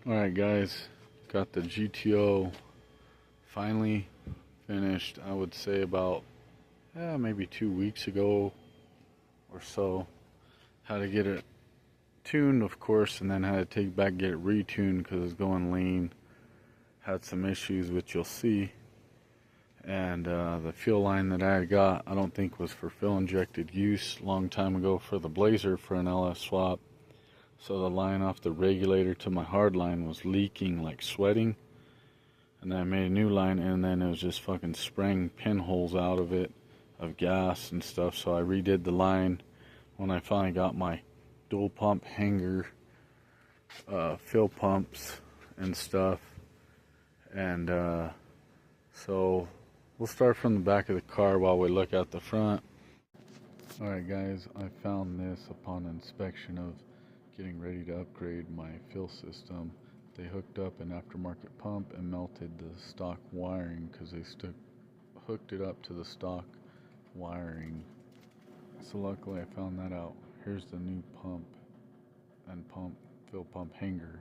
Alright guys, got the GTO finally finished. I would say about maybe 2 weeks ago or so. Had to get it tuned, of course, and then had to take it back, get it retuned because it's going lean. Had some issues, which you'll see. And the fuel line that I got, I don't think was for fuel injected use. Long time ago for the Blazer for an LS swap. So the line off the regulator to my hard line was leaking, like sweating. And then I made a new line, and then it was just fucking spraying pinholes out of it, of gas and stuff. So I redid the line when I finally got my dual pump hanger, fill pumps and stuff. And so we'll start from the back of the car while we look at the front. Alright guys, I found this upon inspection of getting ready to upgrade my fill system. They hooked up an aftermarket pump and melted the stock wiring because they hooked it up to the stock wiring. So luckily I found that out. Here's the new pump and fill pump hanger.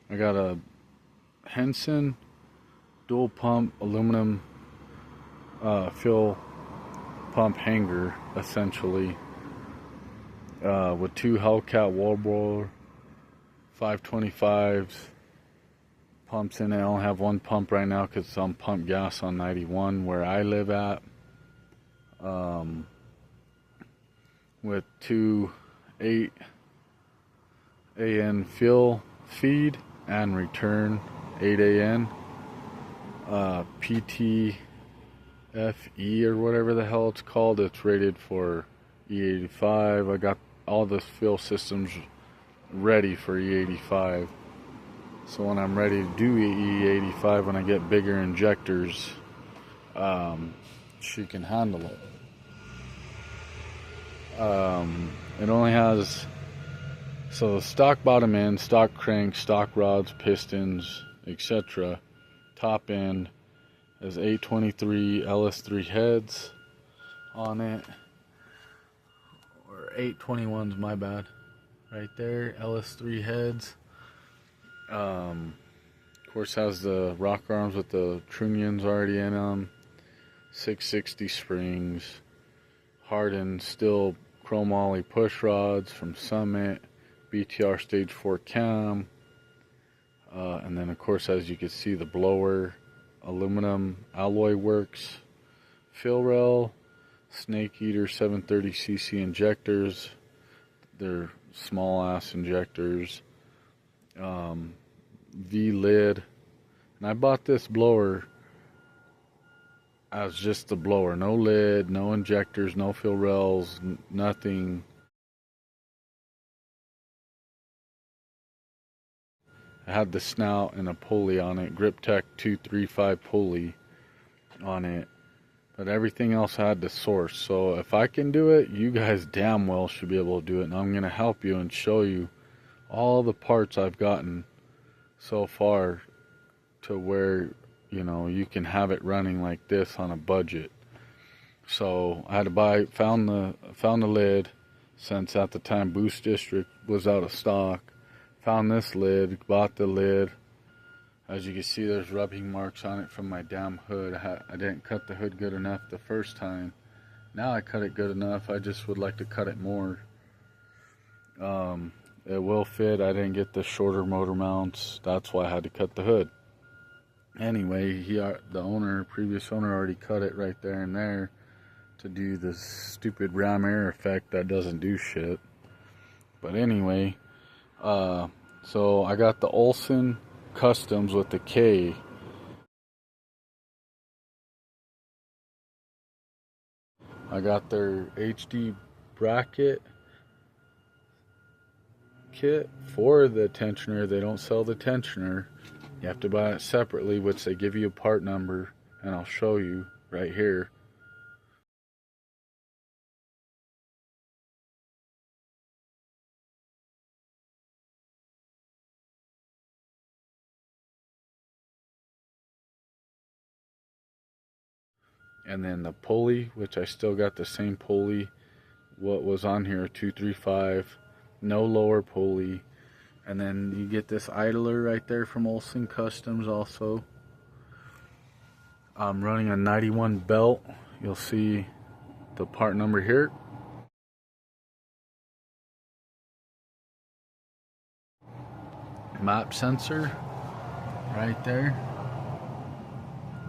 I got a Henson dual pump aluminum fill pump hanger, essentially, with two Hellcat wallboard 525s pumps in it. I only have one pump right now because I'm pump gas on 91 where I live at, with two 8 AN fill feed and return 8 AN PTFE or whatever the hell it's called. It's rated for E85. I got all the fill systems ready for E85, so when I'm ready to do E85, when I get bigger injectors, she can handle it. It only has stock bottom end, stock crank, stock rods, pistons, etc. Top end has 823 LS3 heads on it, or 821s, my bad. Right there, LS3 heads. Of course, has the rock arms with the trunnions already in them. 660 springs, hardened steel chromoly push rods from Summit. BTR stage 4 cam, and then of course, as you can see, the blower, aluminum alloy works, fill rail, Snake Eater 730cc injectors. They're small ass injectors. V lid, and I bought this blower as just the blower, no lid, no injectors, no fill rails, nothing. I had the snout and a pulley on it, GripTech 235 pulley on it, but everything else had the source. So if I can do it, you guys damn well should be able to do it, and I'm going to help you and show you all the parts I've gotten so far to where, you know, you can have it running like this on a budget. So I had to found the lid, since at the time Boost District was out of stock. Found this lid, bought the lid. As you can see, there's rubbing marks on it from my damn hood. I didn't cut the hood good enough the first time. Now I cut it good enough. I just would like to cut it more. It will fit. I didn't get the shorter motor mounts. That's why I had to cut the hood. Anyway, the previous owner already cut it right there and there to do this stupid ram air effect that doesn't do shit. But anyway, so I got the Olsen Customs with the K. I got their HD bracket kit for the tensioner. They don't sell the tensioner. You have to buy it separately, which they give you a part number, and I'll show you right here. And then the pulley, which I still got the same pulley, what was on here, 235, no lower pulley. And then you get this idler right there from Olson Customs also. I'm running a 91 belt. You'll see the part number here. Map sensor right there.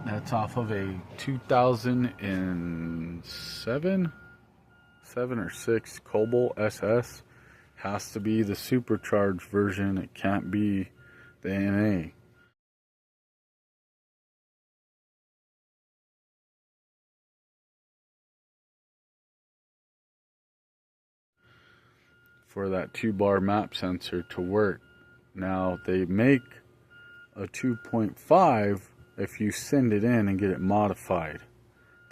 That's off of a 2007 or 6 Cobalt SS. Has to be the supercharged version. It can't be the NA. For that 2-bar map sensor to work. Now they make a 2.5 if you send it in and get it modified.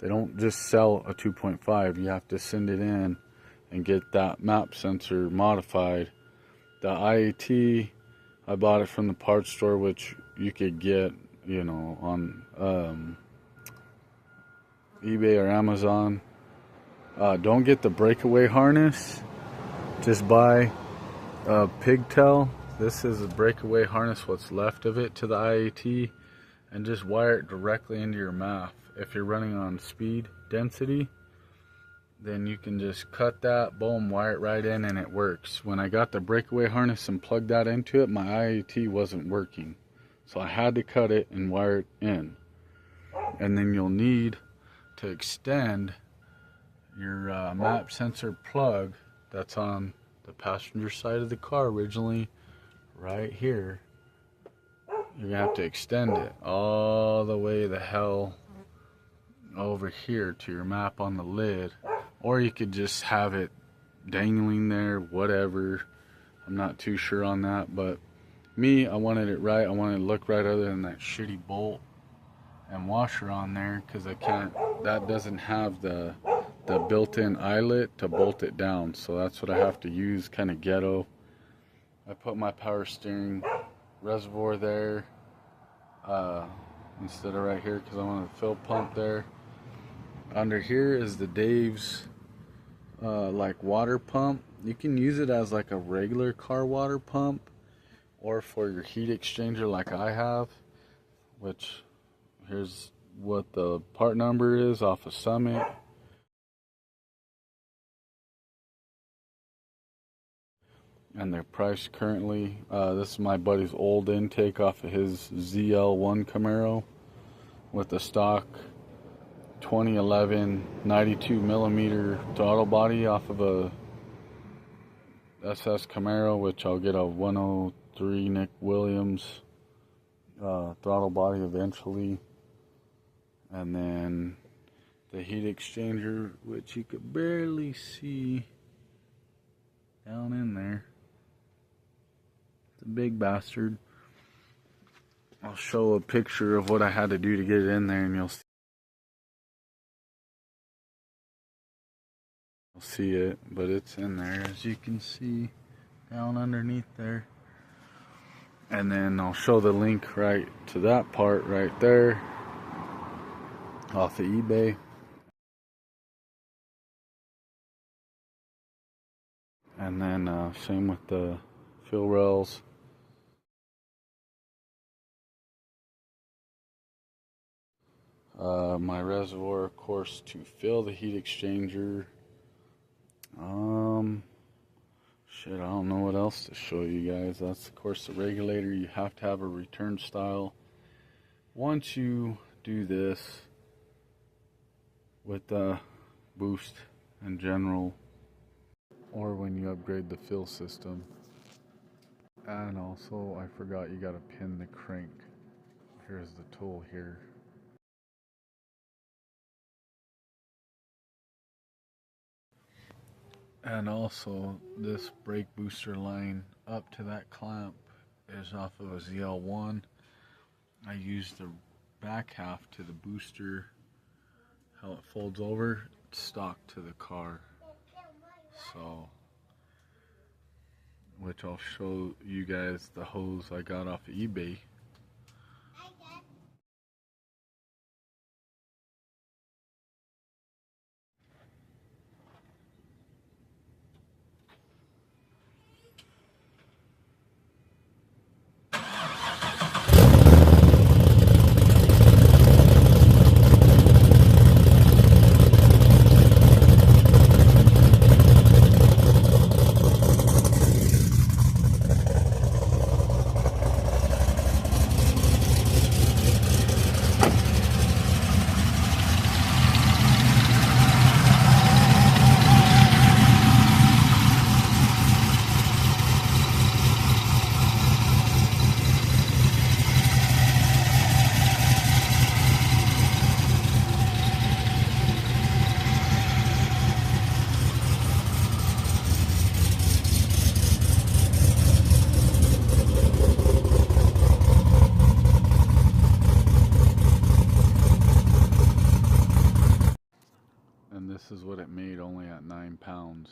They don't just sell a 2.5. You have to send it in and get that map sensor modified. The IAT, I bought it from the parts store, which you could get, you know, on eBay or Amazon. Don't get the breakaway harness. Just buy a pigtail. This is a breakaway harness, what's left of it, to the IAT, and just wire it directly into your MAF. If you're running on speed density, then you can just cut that, boom, wire it right in, and it works. When I got the breakaway harness and plugged that into it, my IAT wasn't working. So I had to cut it and wire it in. And then you'll need to extend your map sensor plug that's on the passenger side of the car originally, right here. You're gonna have to extend it all the way the hell over here to your map on the lid, or you could just have it dangling there, whatever. I'm not too sure on that, but me, I wanted it right. I wanted it to look right, other than that shitty bolt and washer on there, because I can't, that doesn't have the built-in eyelet to bolt it down, so that's what I have to use, kind of ghetto. I put my power steering reservoir there instead of right here, because I want a fill pump there. Under here is the Dave's like water pump. You can use it as like a regular car water pump, or for your heat exchanger like I have, which here's what the part number is off of Summit. And their price currently, this is my buddy's old intake off of his ZL1 Camaro with the stock 2011 92 millimeter throttle body off of a SS Camaro, which I'll get a 103 Nick Williams throttle body eventually. And then the heat exchanger, which you could barely see down in there. It's a big bastard. I'll show a picture of what I had to do to get it in there, and you'll see it, but it's in there, as you can see down underneath there. And then I'll show the link right to that part right there off of eBay. And then same with the fill rails. My reservoir, of course, to fill the heat exchanger. Shit, I don't know what else to show you guys. That's, of course, the regulator. You have to have a return style. Once you do this with the boost in general, or when you upgrade the fill system. And also, I forgot, you gotta pin the crank. Here's the tool here. And also, this brake booster line up to that clamp is off of a ZL1. I used the back half to the booster, how it folds over, it's stock to the car. So, which I'll show you guys the hose I got off of eBay. this is what it made only at 9 pounds.